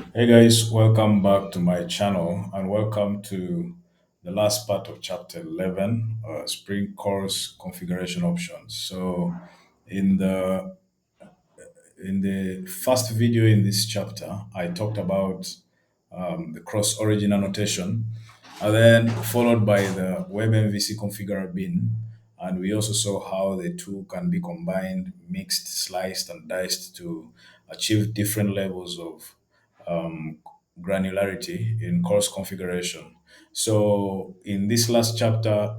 Hey guys, welcome back to my channel and welcome to the last part of chapter 11, Spring Course Configuration Options. In the in the first video in this chapter, I talked about the cross-origin annotation, and then followed by the WebMvcConfigurer bin, and we also saw how the two can be combined, mixed, sliced, and diced to achieve different levels of um, granularity in course configuration. So in this last chapter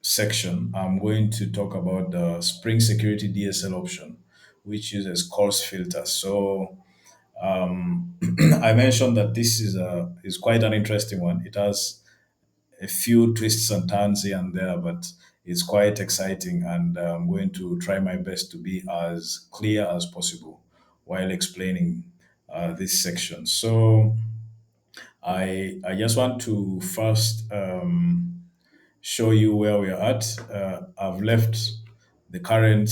section, I'm going to talk about the Spring Security DSL option, which uses CorsFilter. I mentioned that this is quite an interesting one. It has a few twists and turns here and there, but it's quite exciting, and I'm going to try my best to be as clear as possible while explaining this section. I just want to first show you where we're at. I've left the current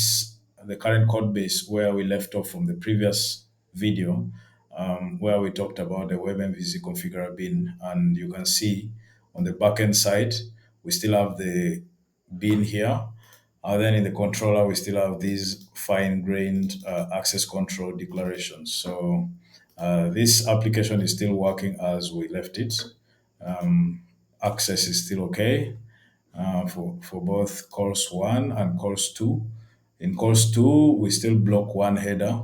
the current code base where we left off from the previous video, where we talked about the WebMVC configurer bin, and you can see on the backend side we still have the bin here, and then in the controller we still have these fine-grained access control declarations. This application is still working as we left it. Access is still okay for both course 1 and course 2. In course 2, we still block one header.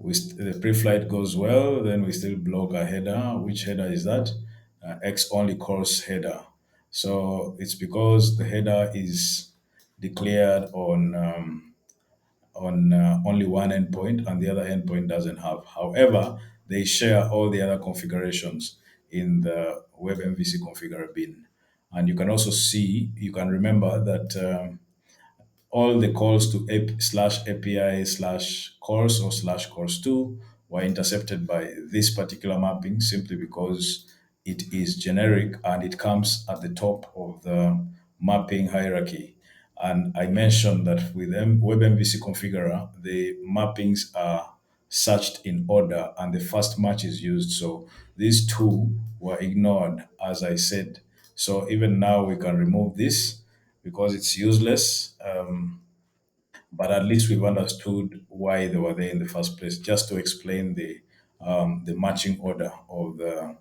The pre-flight goes well, then we still block a header. Which header is that? X only course header. So it's because the header is declared on only one endpoint and the other endpoint doesn't have. However, they share all the other configurations in the WebMVC configurer bin. And you can also see, you can remember that all the calls to slash API slash course or slash course 2 were intercepted by this particular mapping simply because it is generic and it comes at the top of the mapping hierarchy. And I mentioned that with WebMVC configurer, the mappings are searched in order and the first match is used. So these two were ignored, as I said. So even now we can remove this because it's useless. But at least we've understood why they were there in the first place, just to explain the matching order of the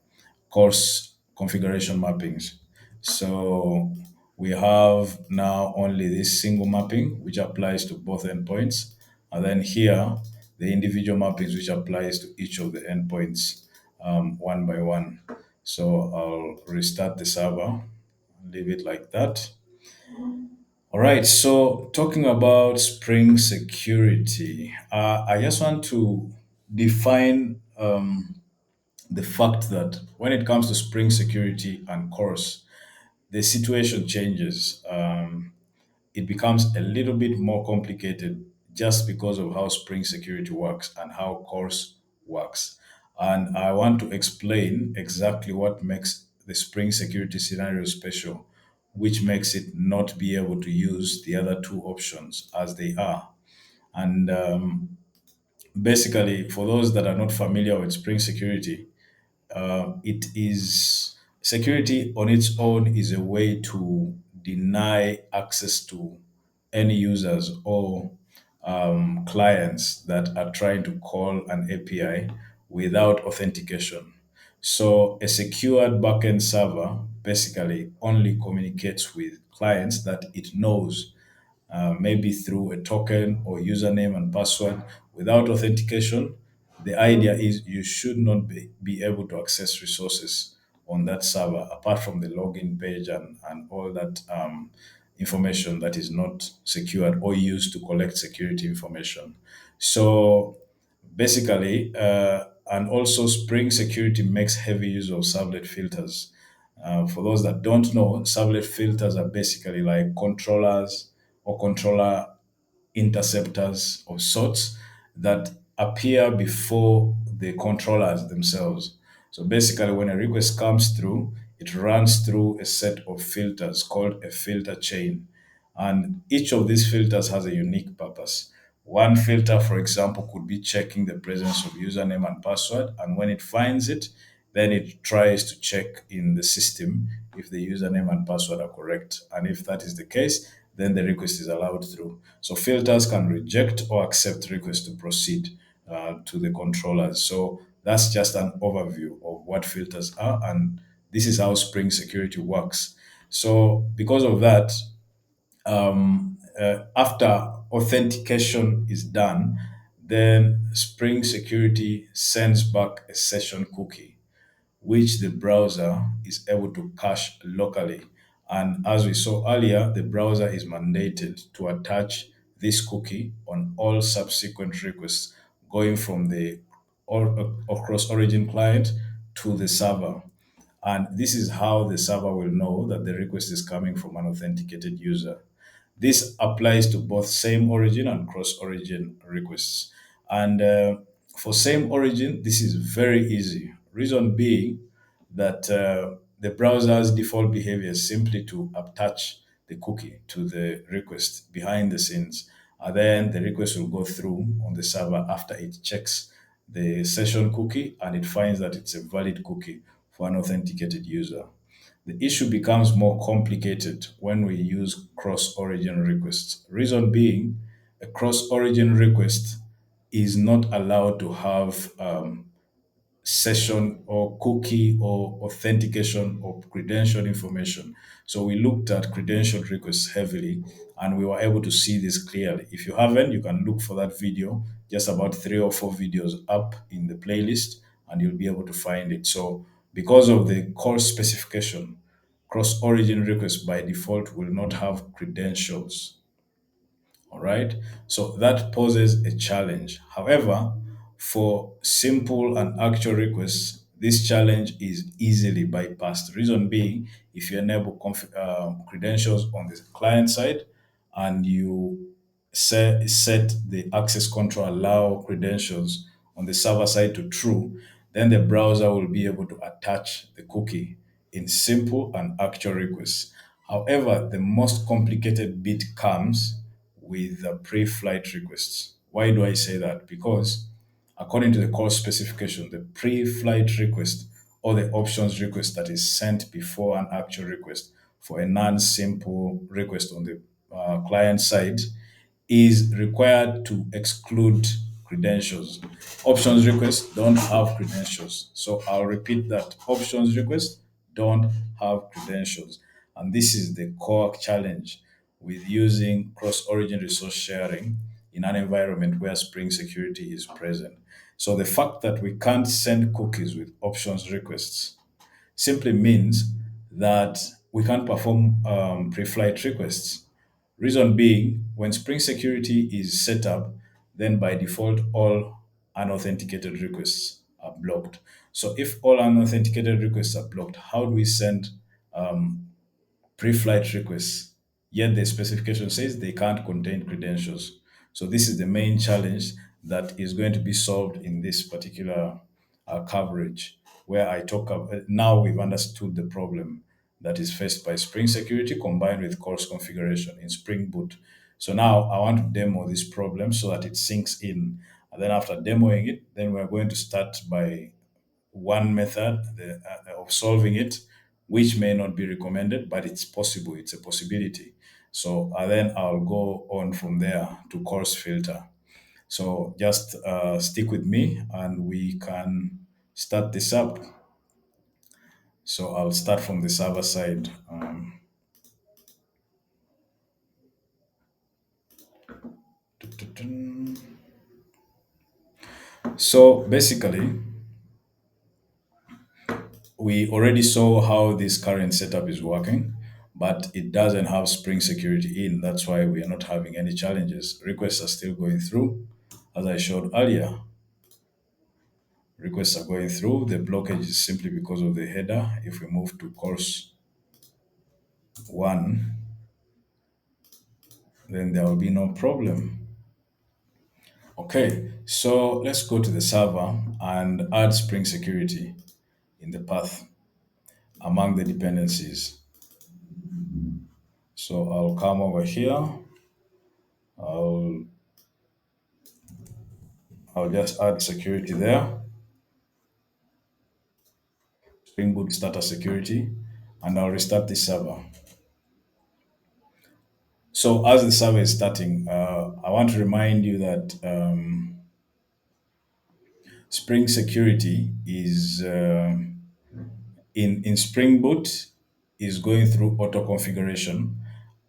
course configuration mappings. So we have now only this single mapping, which applies to both endpoints. And then here, the individual mappings, which applies to each of the endpoints one by one. So I'll restart the server, leave it like that. All right, so talking about Spring Security, I just want to define the fact that when it comes to Spring Security and CORS, the situation changes. It becomes a little bit more complicated just because of how Spring Security works and how CORS works. And I want to explain exactly what makes the Spring Security scenario special, which makes it not be able to use the other two options as they are. And basically, for those that are not familiar with Spring Security, it is security on its own is a way to deny access to any users or clients that are trying to call an API without authentication. So a secured backend server basically only communicates with clients that it knows, maybe through a token or username and password without authentication. The idea is you should not be able to access resources on that server apart from the login page and all that information that is not secured or used to collect security information. So basically, and also Spring Security makes heavy use of servlet filters. For those that don't know, servlet filters are basically like controllers or controller interceptors of sorts that appear before the controllers themselves. So basically, when a request comes through, it runs through a set of filters called a filter chain. And each of these filters has a unique purpose. One filter, for example, could be checking the presence of username and password. And when it finds it, then it tries to check in the system if the username and password are correct. And if that is the case, then the request is allowed through. So filters can reject or accept requests to proceed to the controllers. So that's just an overview of what filters are. And this is how Spring Security works. So because of that, after authentication is done, then Spring Security sends back a session cookie, which the browser is able to cache locally. And as we saw earlier, the browser is mandated to attach this cookie on all subsequent requests going from the CrossOrigin client to the server. And this is how the server will know that the request is coming from an authenticated user. This applies to both same origin and cross origin requests. And for same origin, this is very easy. Reason being that the browser's default behavior is simply to attach the cookie to the request behind the scenes. And then the request will go through on the server after it checks the session cookie and it finds that it's a valid cookie for an authenticated user. The issue becomes more complicated when we use cross-origin requests. Reason being, a cross-origin request is not allowed to have session or cookie or authentication or credential information. So we looked at credential requests heavily and we were able to see this clearly. If you haven't, you can look for that video, just about 3 or 4 videos up in the playlist, and you'll be able to find it. So because of the core specification, cross-origin requests by default will not have credentials. All right. So that poses a challenge. However, for simple and actual requests, this challenge is easily bypassed. Reason being, if you enable credentials on the client side and you set the access control allow credentials on the server side to true, then the browser will be able to attach the cookie in simple and actual requests. However, the most complicated bit comes with the pre-flight requests. Why do I say that? Because according to the course specification, the pre-flight request or the options request that is sent before an actual request for a non-simple request on the client side is required to exclude credentials. Options requests don't have credentials. So I'll repeat that. Options requests don't have credentials. And this is the core challenge with using cross-origin resource sharing in an environment where Spring Security is present. So the fact that we can't send cookies with options requests simply means that we can't perform pre-flight requests. Reason being, when Spring Security is set up, then by default, all unauthenticated requests are blocked. So if all unauthenticated requests are blocked, how do we send pre-flight requests? Yet the specification says they can't contain credentials. So this is the main challenge that is going to be solved in this particular coverage, where I talk about now we've understood the problem that is faced by Spring Security combined with course configuration in Spring Boot. So now I want to demo this problem so that it sinks in. And then after demoing it, then we're going to start by one method of solving it, which may not be recommended, but it's possible. It's a possibility. So then I'll go on from there to course filter. So just stick with me and we can start this up. So I'll start from the server side. So basically, we already saw how this current setup is working, but it doesn't have Spring Security in. That's why we are not having any challenges. Requests are still going through. As I showed earlier, requests are going through. The blockage is simply because of the header. If we move to course 1, then there will be no problem. Okay, so let's go to the server and add Spring Security in the path among the dependencies. So I'll come over here. I'll I'll just add security there, Spring Boot starter security, and I'll restart this server. So as the server is starting, I want to remind you that Spring Security is in Spring Boot is going through auto configuration,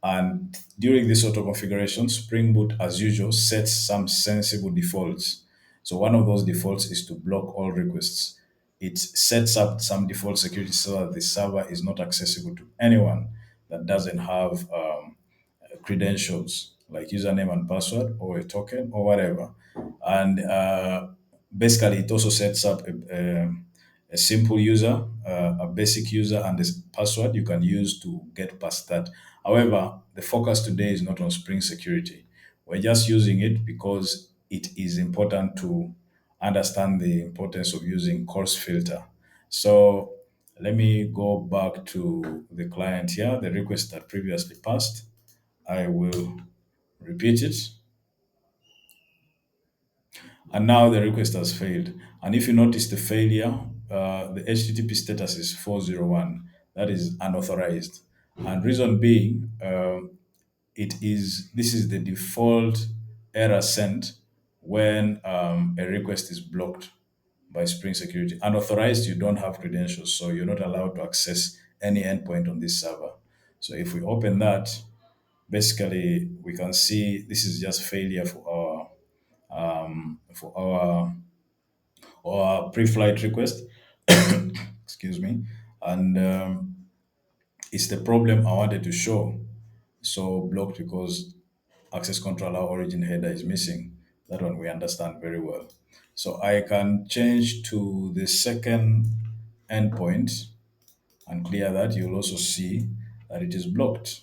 and during this auto configuration, Spring Boot, as usual, sets some sensible defaults. So one of those defaults is to block all requests. It sets up some default security so that the server is not accessible to anyone that doesn't have credentials like username and password or a token or whatever. And basically, it also sets up a simple user, a basic user, and a password you can use to get past that. However, the focus today is not on Spring Security. We're just using it because it is important to understand the importance of using CorsFilter. So let me go back to the client here, the request that previously passed. I will repeat it. And now the request has failed. And if you notice the failure, the HTTP status is 401. That is unauthorized. And reason being, this is the default error sent when a request is blocked by Spring Security. Unauthorized, you don't have credentials, so you're not allowed to access any endpoint on this server. So if we open that, basically we can see this is just failure for our pre-flight request. Excuse me, and it's the problem I wanted to show. So blocked because access controller origin header is missing. That one we understand very well. So I can change to the second endpoint and clear that. You'll also see that it is blocked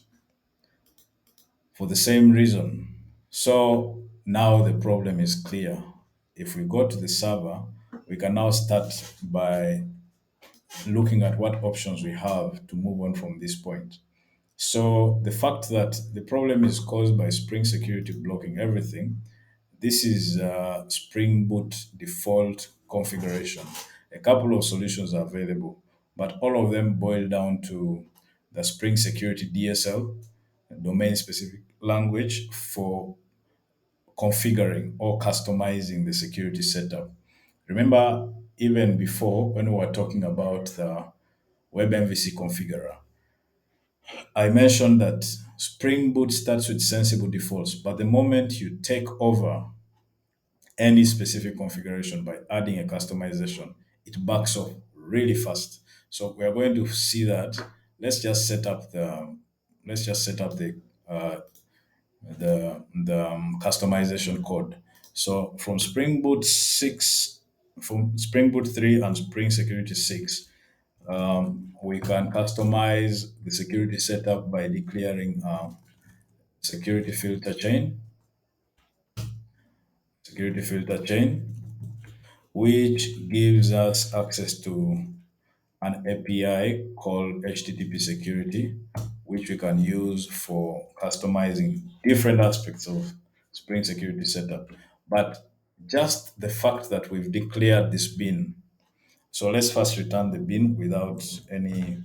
for the same reason. So now the problem is clear. If we go to the server, we can now start by looking at what options we have to move on from this point. So the fact that the problem is caused by Spring Security blocking everything, this is Spring Boot default configuration. A couple of solutions are available, but all of them boil down to the Spring Security DSL, domain specific language for configuring or customizing the security setup. Remember, even before when we were talking about the WebMVC configurer, I mentioned that Spring Boot starts with sensible defaults, but the moment you take over any specific configuration by adding a customization, it backs up really fast. So we are going to see that. Let's just set up the let's just set up uh, the customization code. So from Spring Boot 3 and Spring Security 6, we can customize the security setup by declaring security filter chain, security filter chain, which gives us access to an API called HTTP security, which we can use for customizing different aspects of Spring Security setup. But just the fact that we've declared this bin, so let's first return the bin without any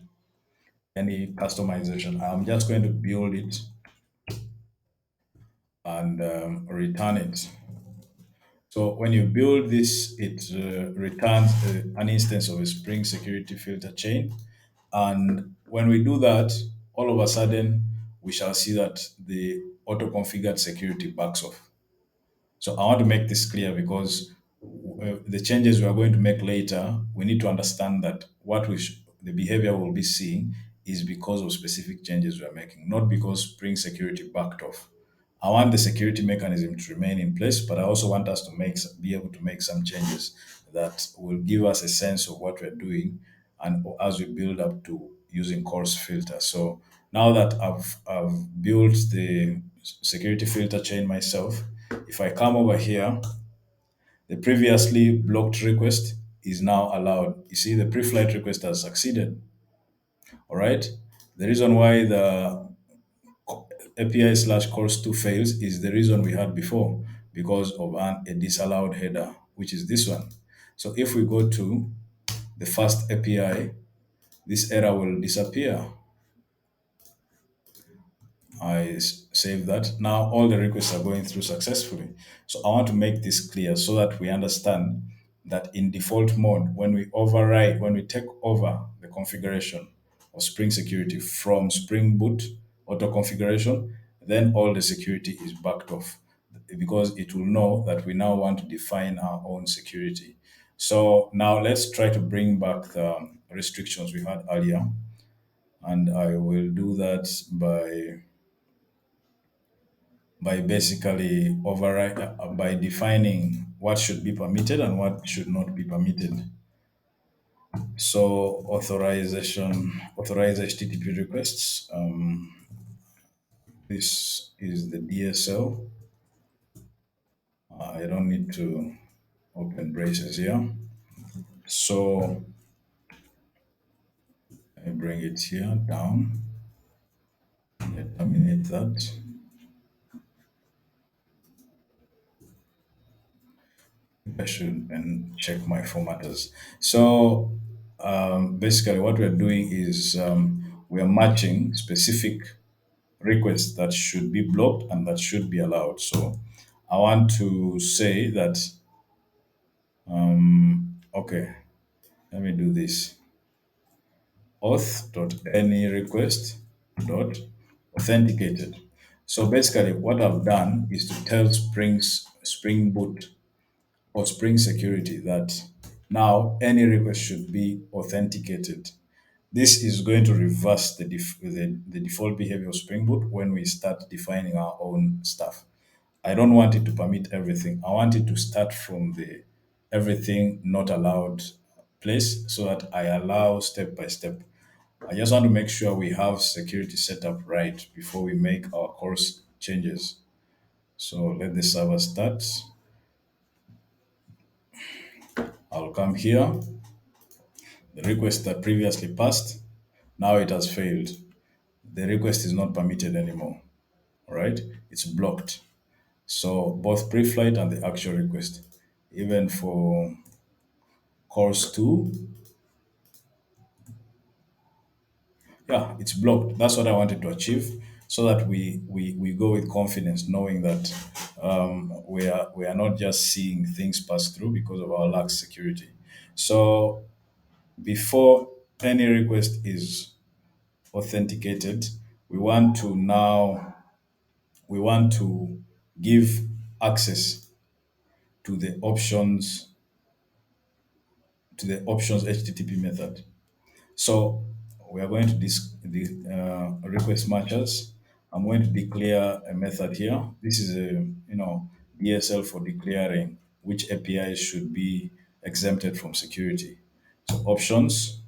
customization. I'm just going to build it and return it. So when you build this, it returns an instance of a Spring Security filter chain. And when we do that, all of a sudden, we shall see that the auto-configured security backs off. So I want to make this clear because the changes we are going to make later, we need to understand that the behavior we'll be seeing is because of specific changes we are making, not because Spring Security backed off. I want the security mechanism to remain in place, but I also want us to be able to make some changes that will give us a sense of what we're doing, and as we build up to using course filter. So now that I've built the security filter chain myself, if I come over here, the previously blocked request is now allowed. You see, the pre-flight request has succeeded. All right. The reason why the API/course2 fails is the reason we had before. because of a disallowed header, which is this one. So if we go to the first API, this error will disappear. Save that. Now all the requests are going through successfully. So I want to make this clear so that we understand that in default mode, when we override, when we take over the configuration of Spring Security from Spring Boot auto configuration, then all the security is backed off because it will know that we now want to define our own security. So now let's try to bring back the restrictions we had earlier. And I will do that by basically override by defining what should be permitted and what should not be permitted. So authorize HTTP requests. This is the DSL. I don't need to open braces here. So I bring it here down. Terminate that. I should and check my formatters. So basically, what we're doing is we are matching specific requests that should be blocked and that should be allowed. So I want to say that, okay, let me do this. Auth.any request dot authenticated. So basically, what I've done is to tell Spring Boot or Spring Security that now any request should be authenticated. This is going to reverse the default behavior of Spring Boot when we start defining our own stuff. I don't want it to permit everything. I want it to start from the everything not allowed place so that I allow step by step. I just want to make sure we have security set up right before we make our course changes. So let the server start. I'll come here. The request that previously passed, now it has failed. The request is not permitted anymore. All right, it's blocked. So both pre-flight and the actual request, even for course 2, yeah, it's blocked. That's what I wanted to achieve so that we go with confidence, knowing that we are not just seeing things pass through because of our lax security. So before any request is authenticated, we want to now we want to give access to the options HTTP method. So we are going to the request matches. I'm going to declare a method here. This is a DSL for declaring which APIs should be exempted from security. So options,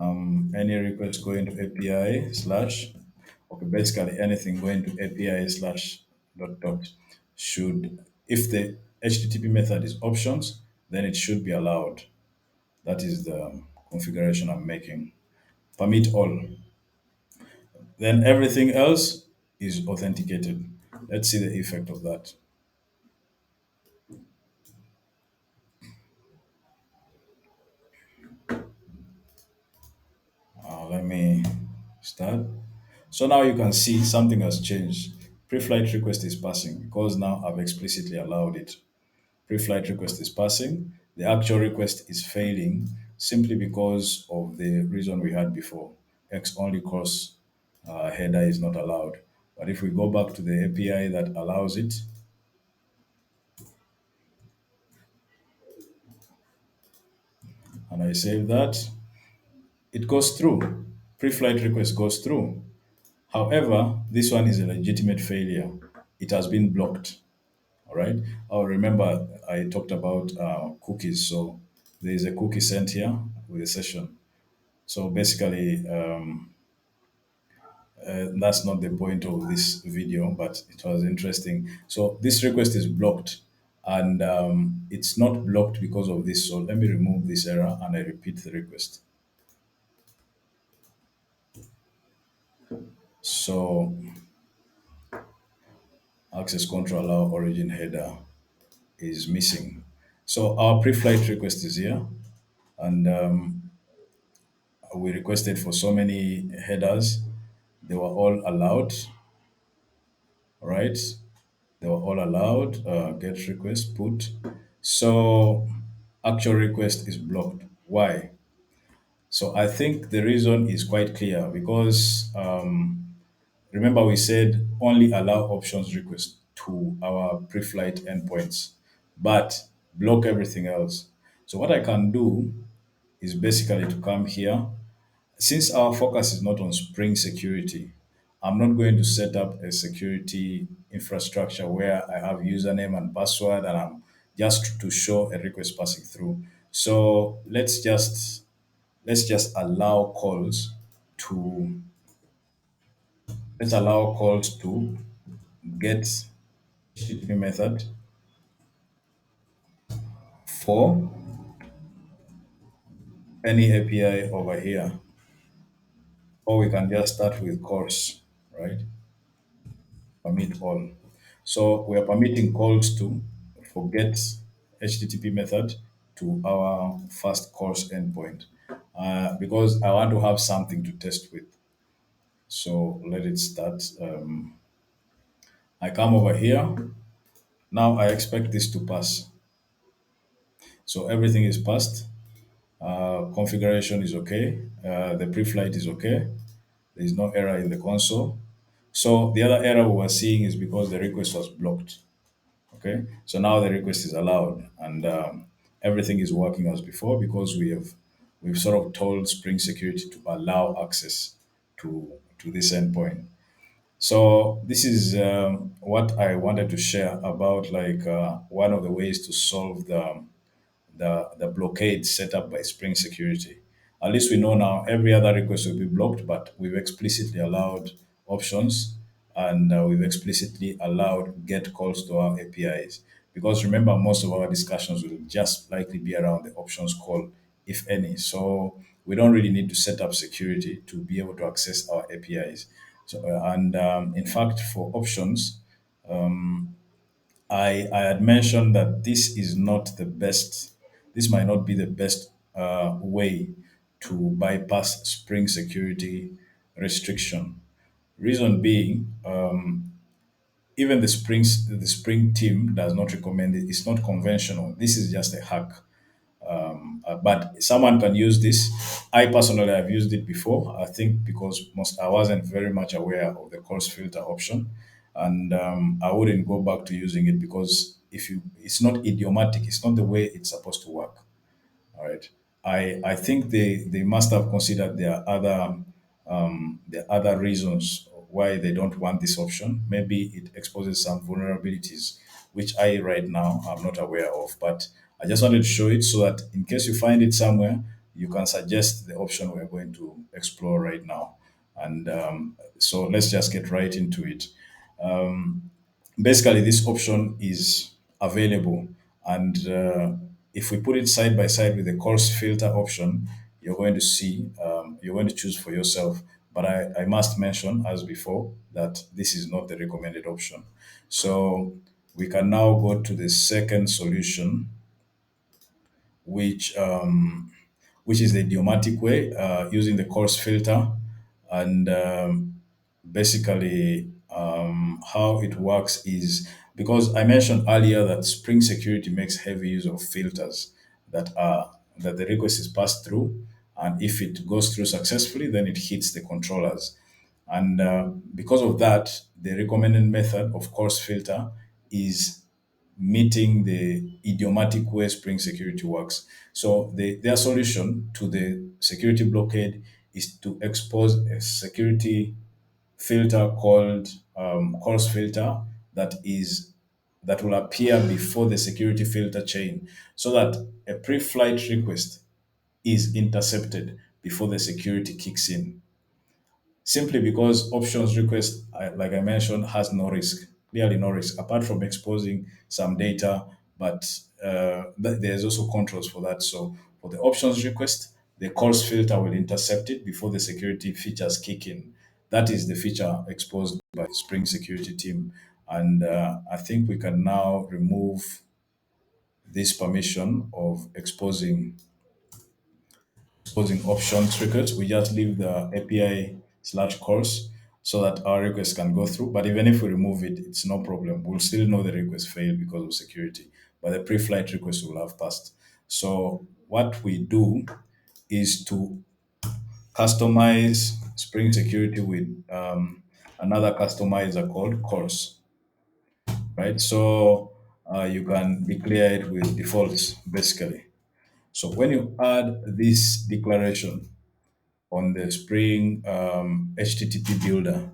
any request going to API slash, okay, basically anything going to API slash dot dot should, if the HTTP method is options, then it should be allowed. That is the configuration I'm making. Permit all. Then everything else is authenticated. Let's see the effect of that. Let me start. So now you can see something has changed. Pre-flight request is passing because now I've explicitly allowed it. Pre-flight request is passing. The actual request is failing simply because of the reason we had before. X only course header is not allowed. But if we go back to the API that allows it, and I save that, it goes through. Pre-flight request goes through. However, this one is a legitimate failure. It has been blocked. All right. Oh, remember I talked about cookies. So there is a cookie sent here with a session. So basically, that's not the point of this video, but it was interesting. So this request is blocked, and it's not blocked because of this. So let me remove this error and I repeat the request. So access control allow origin header is missing. So our pre-flight request is here, and we requested for so many headers. They were all allowed, right? They were all allowed. Get request put. So actual request is blocked. Why? So I think the reason is quite clear because remember we said only allow options request to our pre-flight endpoints, but block everything else. So what I can do is basically to come here. Since our focus is not on Spring security, I'm not going to set up a security infrastructure where I have username and password and I'm just to show a request passing through. So let's just allow calls to let's allow calls to get HTTP method for any API over here, or we can just start with CORS, right? Permit all. So we are permitting calls to forget HTTP method to our first course endpoint because I want to have something to test with. So let it start. I come over here. Now I expect this to pass. So everything is passed. Configuration is okay. The pre-flight is okay. There is no error in the console. So the other error we were seeing is because the request was blocked. Okay, so now the request is allowed, and everything is working as before because we've sort of told Spring Security to allow access to this endpoint. So this is what I wanted to share about like one of the ways to solve the blockade set up by Spring Security. At least we know now every other request will be blocked, but we've explicitly allowed options and we've explicitly allowed get calls to our APIs. Because remember, most of our discussions will just likely be around the options call, if any. So we don't really need to set up security to be able to access our APIs. So, and in fact, for options, I had mentioned that this is not the best, this might not be the best way to bypass Spring security restriction. Reason being, even the Spring team does not recommend it. It's not conventional. This is just a hack. But someone can use this. I personally have used it before. I think because most I wasn't very much aware of the course filter option, and I wouldn't go back to using it because if you, it's not idiomatic. It's not the way it's supposed to work. All right. I think they must have considered there are other reasons why they don't want this option. Maybe it exposes some vulnerabilities, which I right now I'm not aware of. But I just wanted to show it so that in case you find it somewhere, you can suggest the option we're going to explore right now. And so let's just get right into it. Basically this option is available, and if we put it side by side with the course filter option, you're going to choose for yourself. But I must mention as before that this is not the recommended option. So we can now go to the second solution, which which is the idiomatic way, using the course filter. And basically, how it works is because I mentioned earlier that Spring Security makes heavy use of filters that the request is passed through, and if it goes through successfully, then it hits the controllers. And because of that, the recommended method of course filter is meeting the idiomatic way Spring Security works. So their solution to the security blockade is to expose a security filter called CORS filter that will appear before the security filter chain, so that a pre-flight request is intercepted before the security kicks in, simply because options request, like I mentioned, has no risk, clearly no risk, apart from exposing some data. But there's also controls for that. So for the options request, the course filter will intercept it before the security features kick in. That is the feature exposed by Spring Security team. And I think we can now remove this permission of exposing options requests. We just leave the API/course so that our request can go through. But even if we remove it, it's no problem. We'll still know the request failed because of security, but the pre-flight request will have passed. So what we do is to customize Spring Security with another customizer called CORS, right? So you can declare it with defaults, basically. So when you add this declaration on the Spring HTTP builder,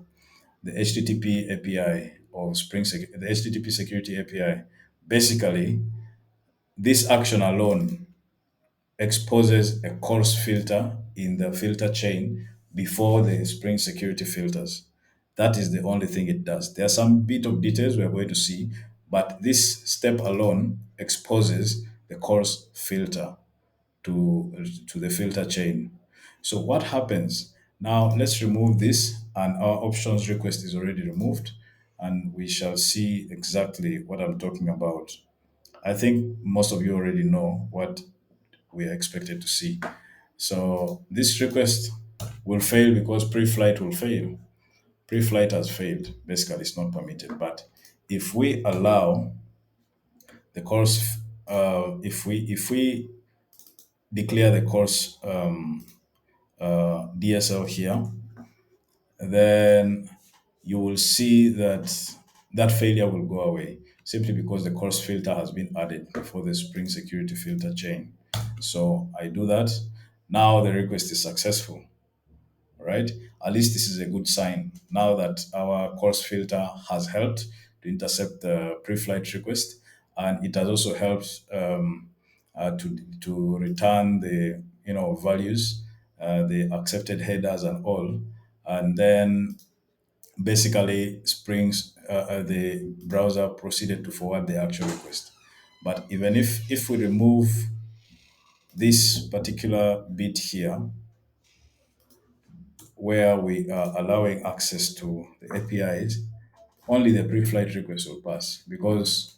the HTTP API of the HTTP security API, basically this action alone exposes a coarse filter in the filter chain before the Spring security filters. That is the only thing it does. There are some bit of details we're going to see, but this step alone exposes the coarse filter to the filter chain. So what happens now? Let's remove this, and our options request is already removed, and we shall see exactly what I'm talking about. I think most of you already know what we are expected to see. So this request will fail because pre-flight will fail. Pre-flight has failed. Basically, it's not permitted. But if we allow the course, if we declare the course DSL here, then you will see that that failure will go away simply because the course filter has been added before the Spring security filter chain. So I do that. Now the request is successful, right? At least this is a good sign. Now that our course filter has helped to intercept the pre-flight request, and it has also helped to return the values, the accepted headers and all, and then basically the browser proceeded to forward the actual request. But even if we remove this particular bit here, where we are allowing access to the APIs, only the pre-flight request will pass because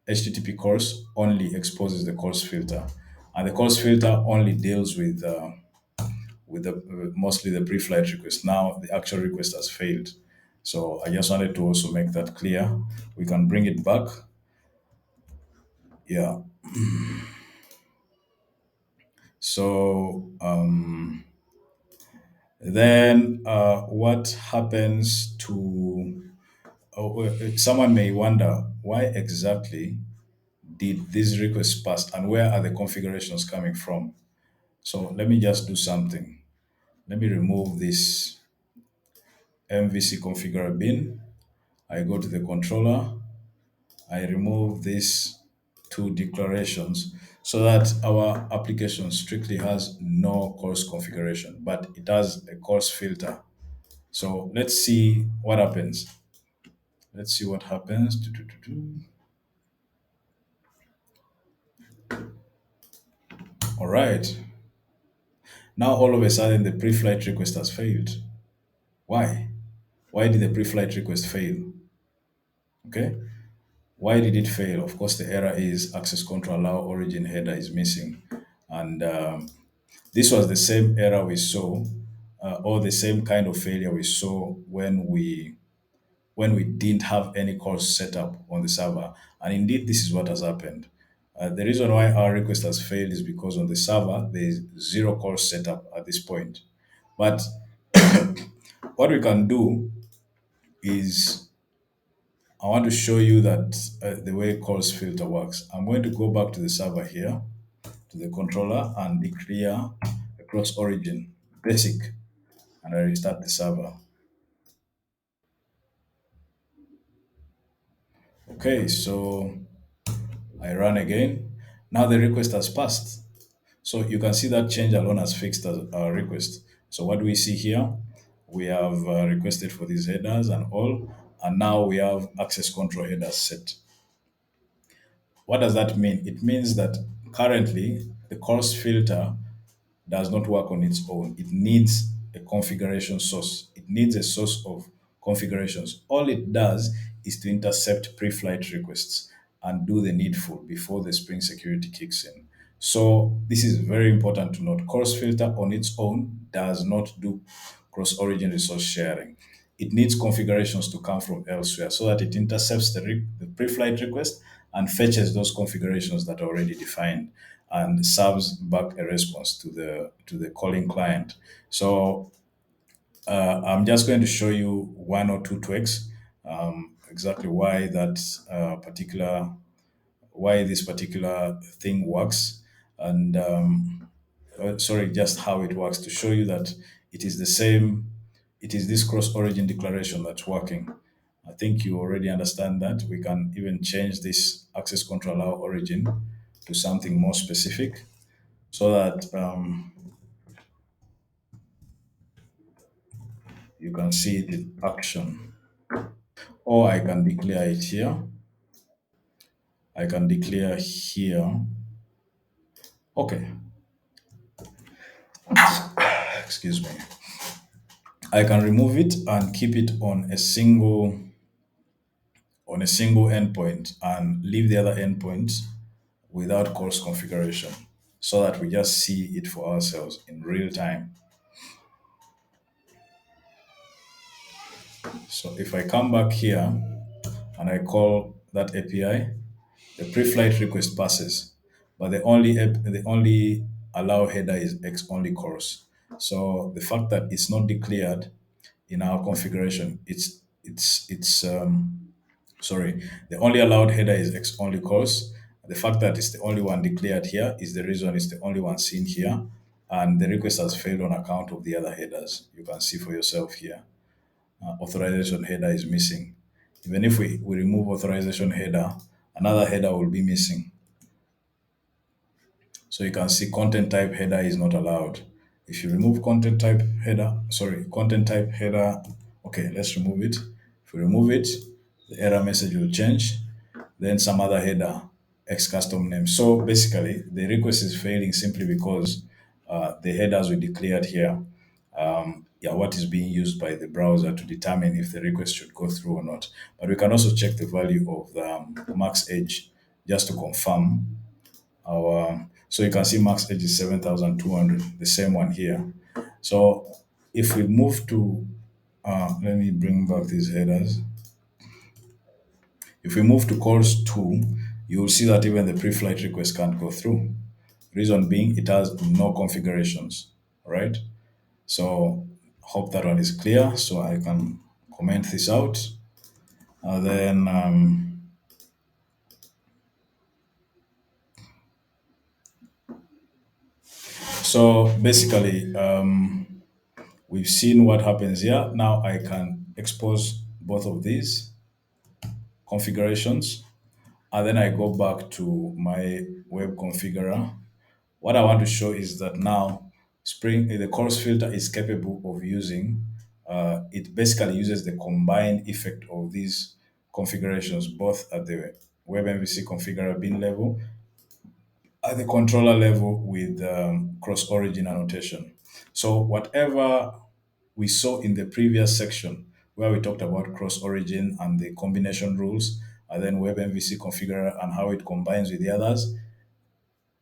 HTTP CORS only exposes the CORS filter, and the CORS filter only deals with mostly the pre-flight request. Now the actual request has failed, so I just wanted to also make that clear. We can bring it back. Yeah. So then what happens to someone may wonder why exactly did this request pass and where are the configurations coming from? So let me just do something. Let me remove this MVC configurer bin. I go to the controller. I remove these two declarations so that our application strictly has no course configuration, but it has a course filter. So let's see what happens. Let's see what happens. All right. Now all of a sudden the pre-flight request has failed. Why? Why did the pre-flight request fail? Okay. Why did it fail? Of course, the error is access control allow origin header is missing. And this was the same error we saw, or the same kind of failure we saw when we didn't have any course set up on the server. And indeed, this is what has happened. The reason why our request has failed is because on the server, there is zero course set up at this point. But what we can do is I want to show you that the way CORS filter works. I'm going to go back to the server here, to the controller, and declare a CrossOrigin basic, and I restart the server. Okay, so I run again. Now the request has passed. So you can see that change alone has fixed our request. So what do we see here? We have requested for these headers and all, and now we have access control headers set. What does that mean? It means that currently the course filter does not work on its own. It needs a configuration source. It needs a source of configurations. All it does is to intercept pre-flight requests and do the needful before the Spring security kicks in. So this is very important to note. CorsFilter on its own does not do cross-origin resource sharing. It needs configurations to come from elsewhere so that it intercepts the pre-flight request and fetches those configurations that are already defined and serves back a response to the calling client. So I'm just going to show you one or two tweaks, exactly why that particular why this particular thing works, and sorry, just how it works to show you that it is the same. It is this cross-origin declaration that's working. I think you already understand that. We can even change this access control allow origin to something more specific so that you can see it in action. Or I can declare it here. I can declare here. Okay, excuse me. I can remove it and keep it on a single endpoint and leave the other endpoints without course configuration so that we just see it for ourselves in real time. So if I come back here and I call that API, the pre-flight request passes, but the only allow header is X only course. So the fact that it's not declared in our configuration, sorry, the only allowed header is X only course. The fact that it's the only one declared here is the reason it's the only one seen here, and the request has failed on account of the other headers. You can see for yourself here. Authorization header is missing. Even if we remove authorization header, another header will be missing. So you can see content type header is not allowed. If you remove content type header, okay, let's remove it. If we remove it, the error message will change. Then some other header, X custom name. So basically, the request is failing simply because the headers we declared here, yeah, what is being used by the browser to determine if the request should go through or not. But we can also check the value of the max edge just to confirm our. So you can see max edge is 7,200, the same one here. So if we move to, let me bring back these headers. If we move to CORS 2, you will see that even the pre-flight request can't go through. Reason being, it has no configurations, all right? So hope that one is clear. So I can comment this out. Then, so basically, we've seen what happens here. Now I can expose both of these configurations, and then I go back to my web configurer. What I want to show is that now the CORS filter is capable of using, it basically uses the combined effect of these configurations, both at the WebMVC configurer bin level, at the controller level with cross-origin annotation. So whatever we saw in the previous section where we talked about cross-origin and the combination rules, and then WebMVC configurer and how it combines with the others,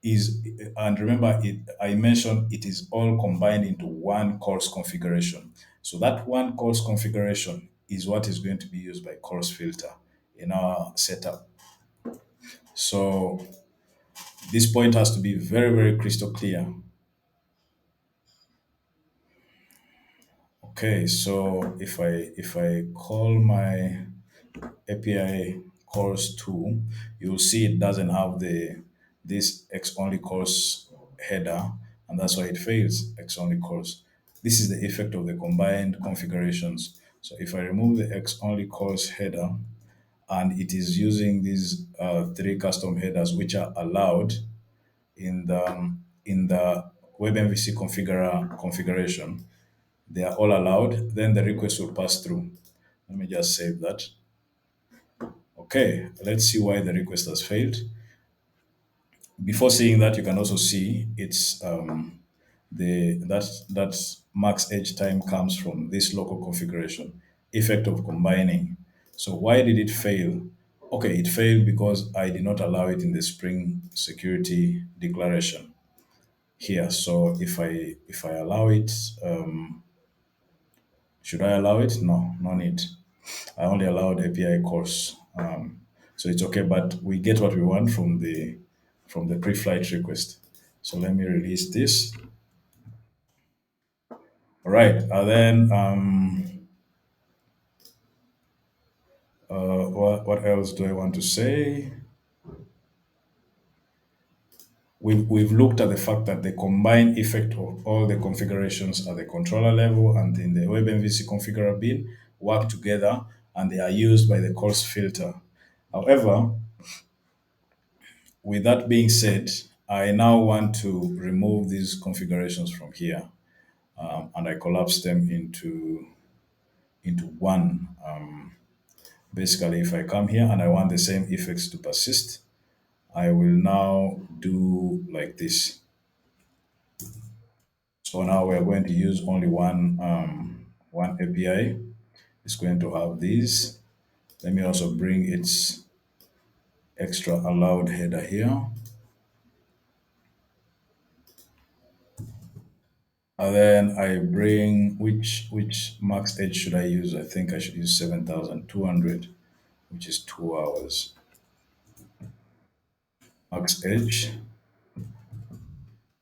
is, and remember, I mentioned it is all combined into one course configuration. So that one course configuration is what is going to be used by course filter in our setup. So this point has to be very, very crystal clear. Okay, so if I call my API course 2, you'll see it doesn't have this X only course header, and that's why it fails X only course. This is the effect of the combined configurations. So if I remove the X only course header, and it is using these three custom headers which are allowed in the WebMVC configurer configuration, they are all allowed, then the request will pass through. Let me just save that. Okay, let's see why the request has failed. Before seeing that, you can also see it's that max edge time comes from this local configuration effect of combining. So why did it fail? Okay, it failed because I did not allow it in the Spring security declaration here. So if I allow it, should I allow it? No, no need. I only allowed API course. So it's okay, but we get what we want from the pre-flight request. So let me release this. All right, and then what else do I want to say? We've looked at the fact that the combined effect of all the configurations at the controller level and in the WebMVC configurer bin work together, and they are used by the CorsFilter. However, with that being said, I now want to remove these configurations from here, and I collapse them into one. Basically, if I come here and I want the same effects to persist, I will now do like this. So now we're going to use only one API. It's going to have these. Let me also bring its extra allowed header here. And then I bring which max edge should I use? I think I should use 7,200, which is 2 hours. Max edge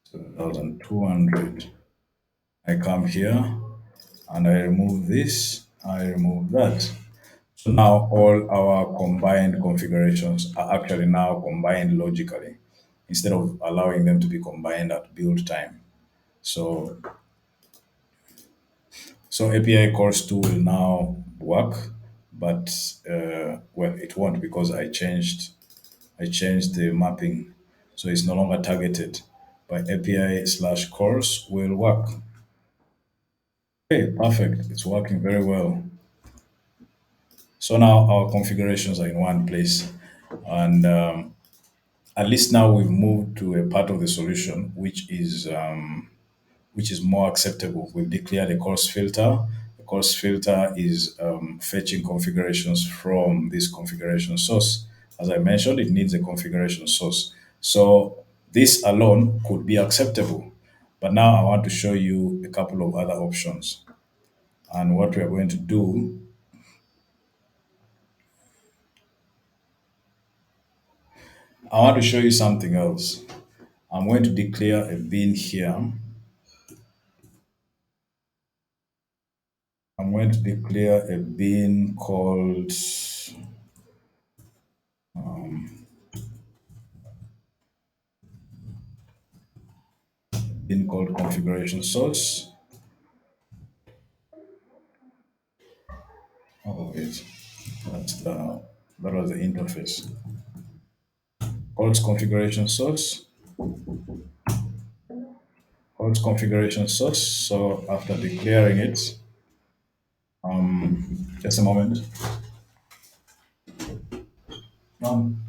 7,200. I come here and I remove this. I remove that. So now all our combined configurations are actually now combined logically instead of allowing them to be combined at build time. So API Course 2 will now work, but well, it won't because I changed the mapping, so it's no longer targeted. But API slash course will work. Okay, perfect. It's working very well. So now our configurations are in one place, and at least now we've moved to a part of the solution which is more acceptable. We've declared a course filter. The course filter is fetching configurations from this configuration source. As I mentioned, it needs a configuration source. So this alone could be acceptable. But now I want to show you a couple of other options. And what we are going to do, I want to show you something else. I'm going to declare a bin here. I'm going to declare a bin called configuration source. Oh wait, that's that was the interface. CORS configuration source. CORS configuration source. So after declaring it, just a moment. Um,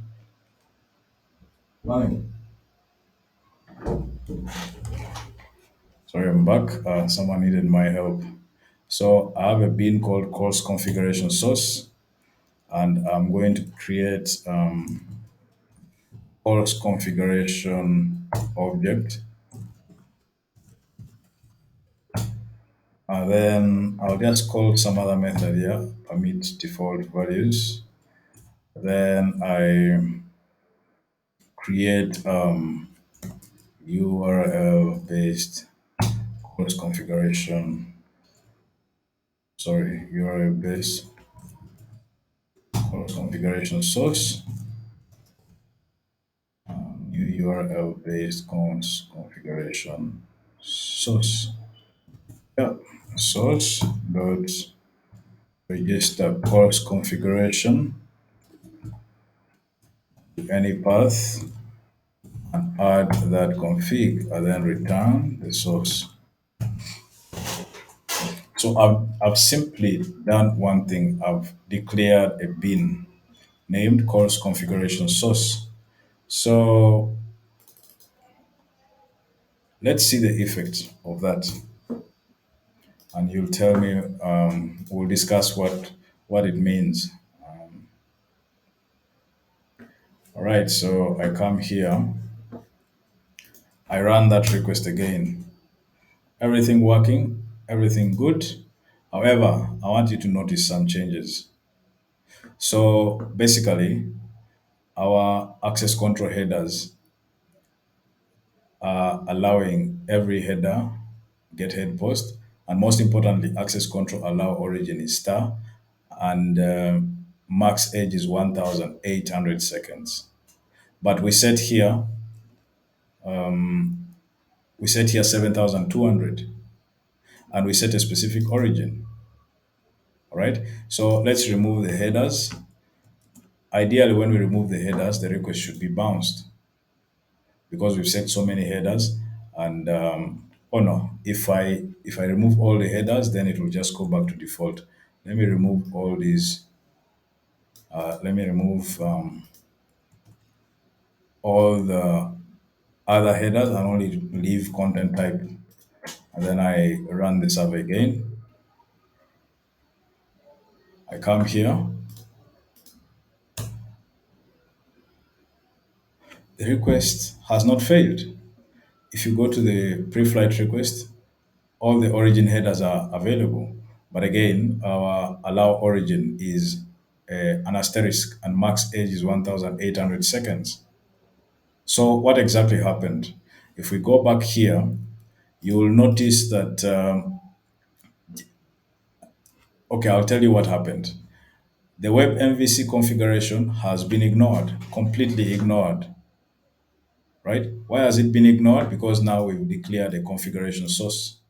Mommy. Sorry, I'm back. Someone needed my help. So I have a bin called CORS configuration source, and I'm going to create CORS configuration object. And then I'll just call some other method here, permit default values. Then I create URL based course configuration. Sorry, URL based course configuration source. New URL based course configuration source. Yeah, source dot register course configuration to any path and add that config and then return the source. So I've simply done one thing. I've declared a bin named course configuration source. So let's see the effect of that, and you'll tell me. We'll discuss what it means. All right, so I come here, I run that request again. Everything working, everything good. However, I want you to notice some changes. So basically, our access control headers are allowing every header get head post, and most importantly, access control allow origin is star, and max age is 1,800 seconds. But we set here 7,200, and we set a specific origin. All right. So let's remove the headers. Ideally, when we remove the headers, the request should be bounced because we've set so many headers. And oh no, if I remove all the headers, then it will just go back to default. Let me remove all these. Let me remove all the other headers and only leave content type. And then I run the survey again. I come here. The request has not failed. If you go to the pre-flight request, all the origin headers are available. But again, our allow origin is an asterisk and max age is 1,800 seconds. So what exactly happened? If we go back here, you will notice that, okay, I'll tell you what happened. The WebMVC configuration has been ignored, completely ignored, right? Why has it been ignored? Because now we've declared a configuration source.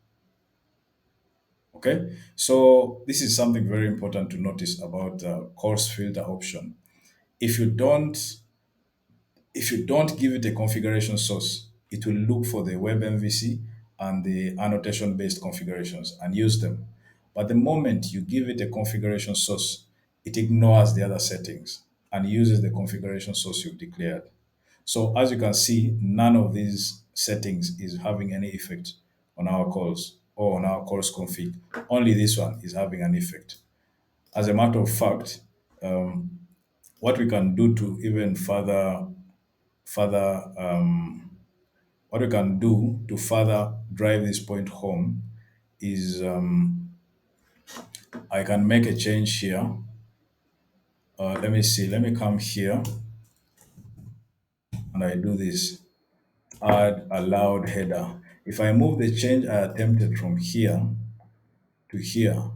Okay, so this is something very important to notice about the course filter option. If you don't, if you don't give it a configuration source, it will look for the WebMVC and the annotation-based configurations and use them. But the moment you give it a configuration source, it ignores the other settings and uses the configuration source you've declared. So as you can see, none of these settings is having any effect on our calls or on our course config. Only this one is having an effect. As a matter of fact, what we can do to even further what we can do to further drive this point home is I can make a change here. Let me see. Let me come here and I do this. Add allowed header. If I move the change I attempted from here to here,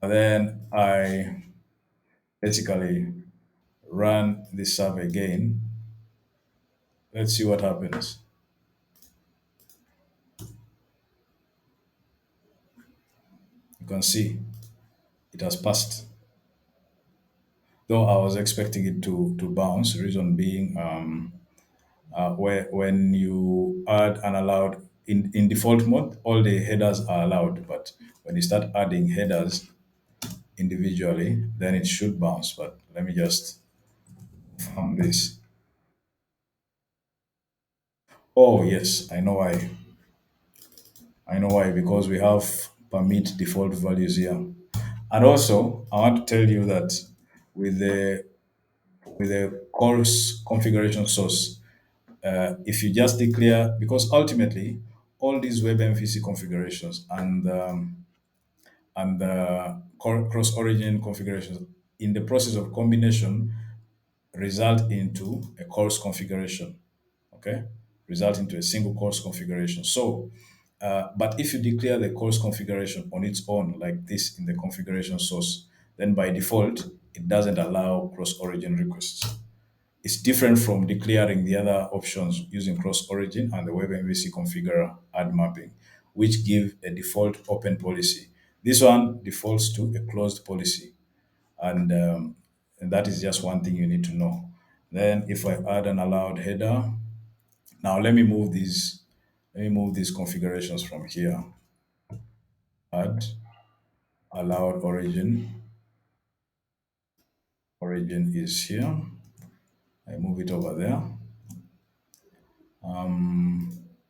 and then I basically run this survey again, let's see what happens. You can see it has passed. Though I was expecting it to bounce, reason being where when you add an allowed in default mode, all the headers are allowed, but when you start adding headers individually, then it should bounce. But let me just confirm this. Oh yes, I know why. I know why, because we have permit default values here. And also, I want to tell you that with the course configuration source, if you just declare, because ultimately all these WebMVC configurations and the cross-origin configurations in the process of combination result into a course configuration. Okay, result into a single course configuration. So, but if you declare the course configuration on its own, like this in the configuration source, then by default it doesn't allow cross-origin requests. It's different from declaring the other options using CrossOrigin and the WebMVC configurer add mapping, which give a default open policy. This one defaults to a closed policy, and that is just one thing you need to know. Then, if I add an allowed header, now let me move these. Let me move these configurations from here. Add allowed origin. Origin is here. I move it over there.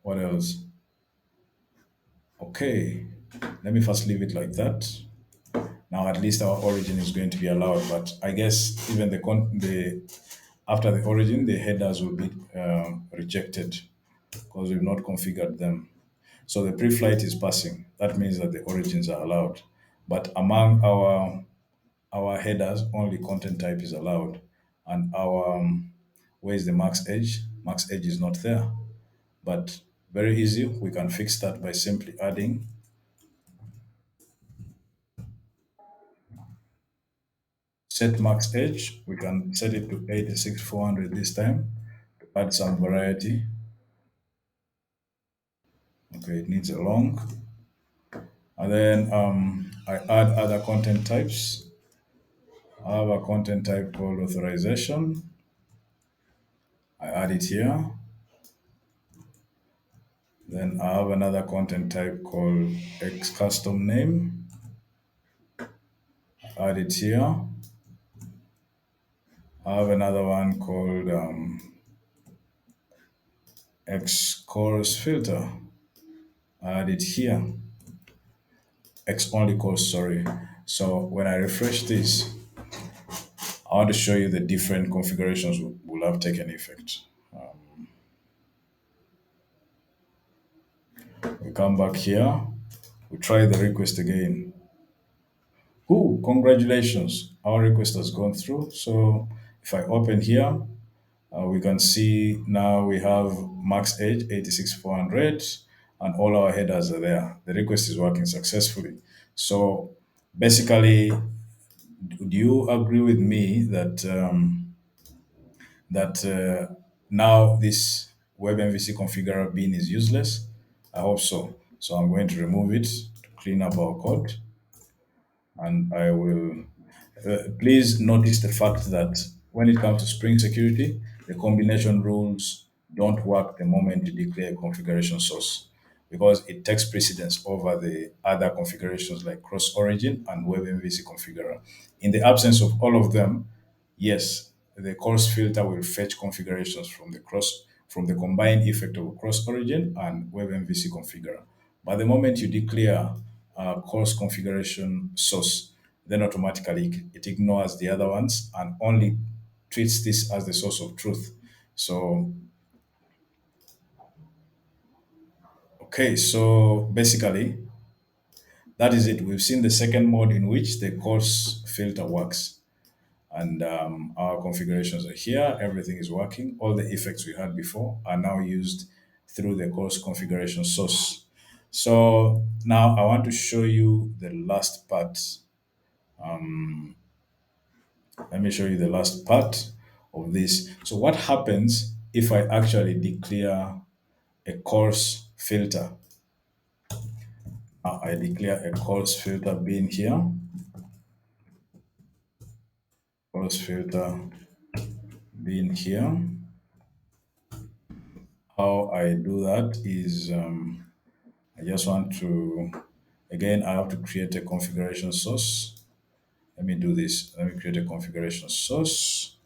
What else? Okay, let me first leave it like that. Now at least our origin is going to be allowed, but I guess even the after the origin, the headers will be rejected because we've not configured them. So the pre-flight is passing. That means that the origins are allowed. But among our headers, only content type is allowed. And our where is the max edge? Max edge is not there. But very easy. We can fix that by simply adding set max edge. We can set it to 86,400 this time to add some variety. Okay, it needs a long. And then I add other content types. I have a content type called authorization. I add it here. Then I have another content type called X custom name. Add it here. I have another one called X CORS filter. Add it here. X only CORS, sorry. So when I refresh this, I want to show you the different configurations will have taken effect. We come back here. We try the request again. Ooh, congratulations. Our request has gone through. So if I open here, we can see now we have max age 86,400 and all our headers are there. The request is working successfully. So basically, do you agree with me that now this WebMVC configurer bin is useless? I hope so. So I'm going to remove it to clean up our code, and I will. Please notice the fact that when it comes to Spring Security, the combination rules don't work the moment you declare a configuration source because it takes precedence over the other configurations like CrossOrigin and WebMVC Configurer. In the absence of all of them, yes, the CORS filter will fetch configurations from the combined effect of CrossOrigin and WebMVC Configurer. But the moment you declare CORS configuration source, then automatically it ignores the other ones and only treats this as the source of truth. So, okay, so basically, that is it. We've seen the second mode in which the CORS filter works. And our configurations are here. Everything is working. All the effects we had before are now used through the course configuration source. So now I want to show you the last part. Let me show you the last part of this. So what happens if I actually declare a course filter? I declare a course filter bin here, course filter bin here. How I do that is I just want to, again, I have to create a configuration source. Let me do this. Let me create a configuration source.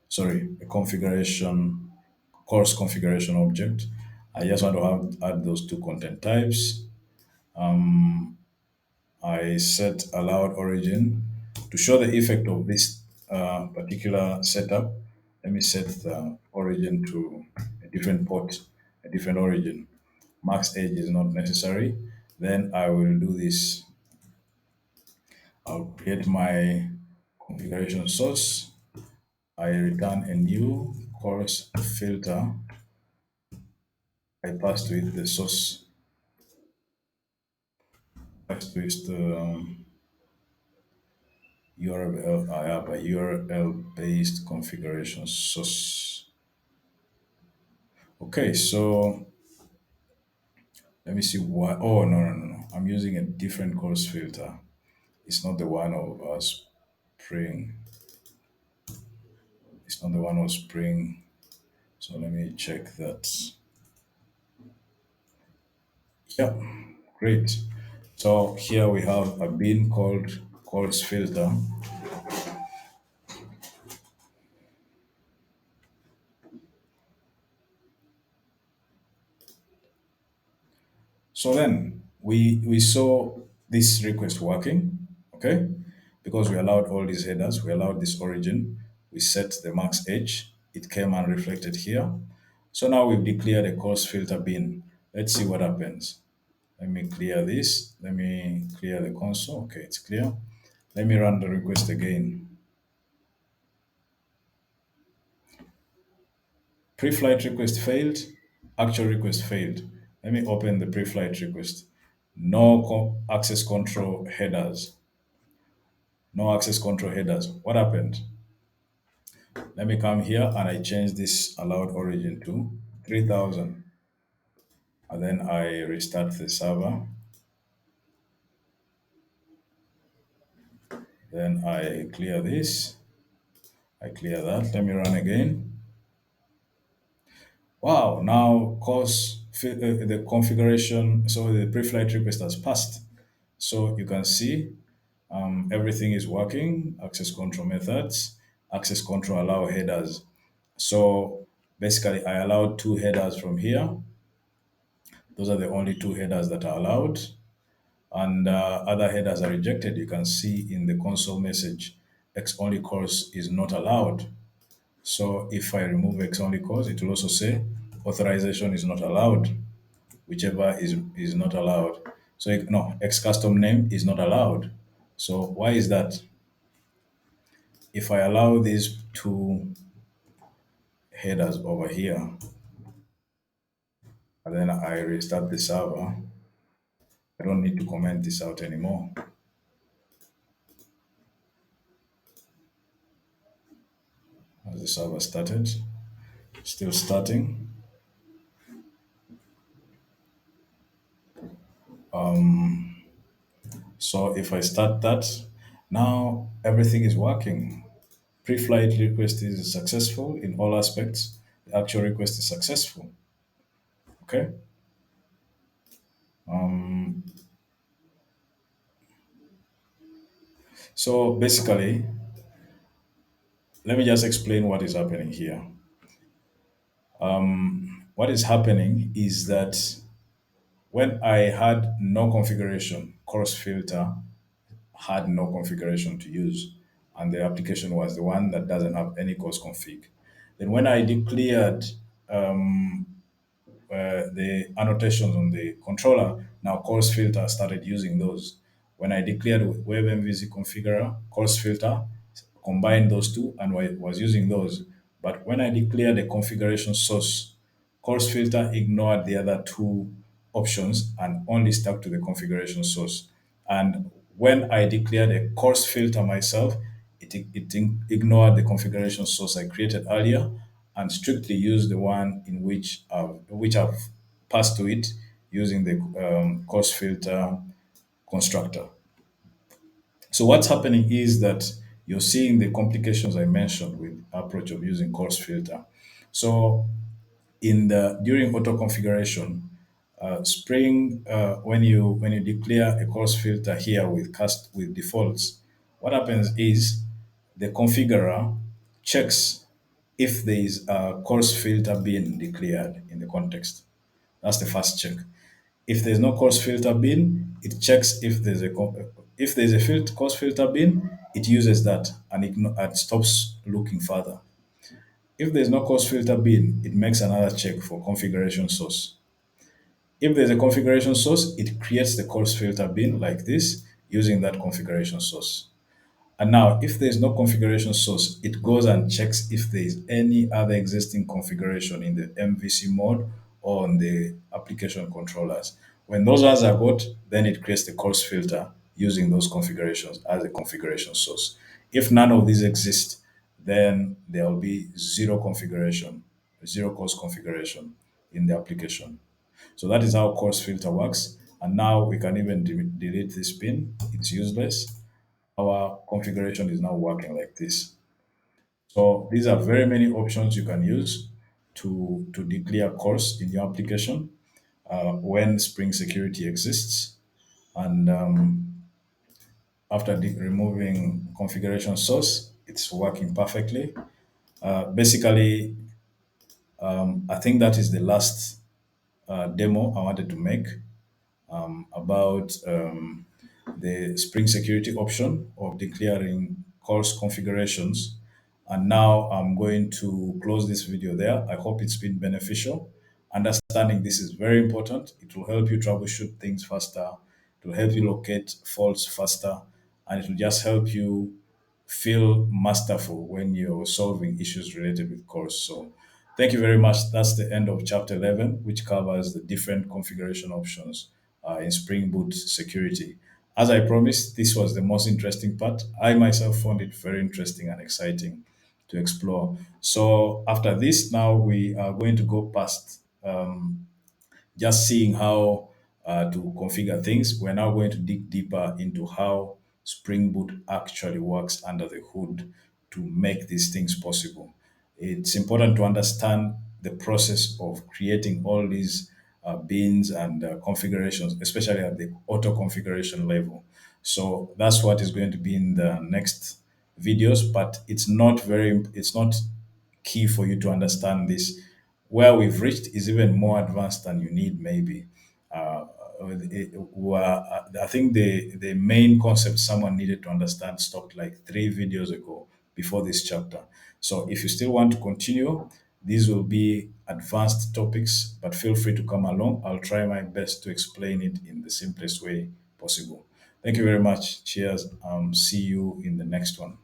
Sorry, a configuration, course configuration object. I just want to add those two content types. I set allowed origin to show the effect of this particular setup. Let me set the origin to a different port, a different origin. Max age is not necessary. Then I will do this. I'll create my configuration source. I return a new course filter. I pass to it the source. Pass to it the URL. I have a URL based configuration source. Okay, so let me see why. Oh, no. I'm using a different course filter. It's not the one of Spring. It's not the one of Spring. So let me check that. Yeah, great. So here we have a bin called CorsFilter. So then we saw this request working. Okay. because we allowed all these headers, we allowed this origin, we set the max age, it came and reflected here. So now we've declared a course filter bin. Let's see what happens. Let me clear this. Let me clear the console. Okay, it's clear. Let me run the request again. Pre-flight request failed. Actual request failed. Let me open the pre-flight request. No access control headers. No access control headers. What happened? Let me come here and I change this allowed origin to 3000. And then I restart the server. Then I clear this. I clear that. Let me run again. Wow, now the configuration, so the pre-flight request has passed. So you can see everything is working, access control methods, access control allow headers. So basically I allowed two headers from here. Those are the only two headers that are allowed. And other headers are rejected. You can see in the console message, X only course is not allowed. So if I remove X only course, it will also say authorization is not allowed, whichever is not allowed. So no, X custom name is not allowed. So why is that? If I allow these two headers over here, and then I restart the server, I don't need to comment this out anymore. As the server started, still starting. So if I start that, now everything is working. Pre-flight request is successful in all aspects. The actual request is successful. Okay. So basically, let me just explain what is happening here. What is happening is that when I had no configuration, CorsFilter had no configuration to use, and the application was the one that doesn't have any course config. Then when I declared the annotations on the controller, now CorsFilter started using those. When I declared WebMvcConfigurer, CorsFilter combined those two and was using those. But when I declared the configuration source, CorsFilter ignored the other two options and only stuck to the configuration source. And when I declared a course filter myself, it ignored the configuration source I created earlier and strictly used the one in which I've passed to it using the course filter constructor. So what's happening is that you're seeing the complications I mentioned with approach of using course filter. So in the during auto configuration, Spring when you declare a course filter here with defaults, what happens is the configurer checks if there is a course filter being declared in the context. That's the first check. If there's no course filter bin, it checks if there's a course filter bin, it uses that and it stops looking further. If there's no course filter bin, it makes another check for configuration source. If there's a configuration source, it creates the course filter bin like this using that configuration source. And now, if there's no configuration source, it goes and checks if there is any other existing configuration in the MVC mode or on the application controllers. When those ones are got, then it creates the course filter using those configurations as a configuration source. If none of these exist, then there will be zero configuration, zero course configuration in the application. So that is how course filter works. And now we can even delete this pin. It's useless. Our configuration is now working like this. So these are very many options you can use to declare course in your application when Spring Security exists. And after removing configuration source, it's working perfectly. Basically, I think that is the last demo I wanted to make about the Spring Security option of declaring course configurations. And now I'm going to close this video there. I hope it's been beneficial. Understanding this is very important. It will help you troubleshoot things faster. It will help you locate faults faster. And it will just help you feel masterful when you're solving issues related with course. So thank you very much. That's the end of chapter 11, which covers the different configuration options in Spring Boot security. As I promised, this was the most interesting part. I myself found it very interesting and exciting to explore. So after this, now we are going to go past just seeing how to configure things. We're now going to dig deeper into how Spring Boot actually works under the hood to make these things possible. It's important to understand the process of creating all these bins and configurations, especially at the auto configuration level. So that's what is going to be in the next videos, but it's not key for you to understand this. Where we've reached is even more advanced than you need, maybe. I think the main concept someone needed to understand stopped like 3 videos ago before this chapter. So if you still want to continue, these will be advanced topics, but feel free to come along. I'll try my best to explain it in the simplest way possible. Thank you very much. Cheers. See you in the next one.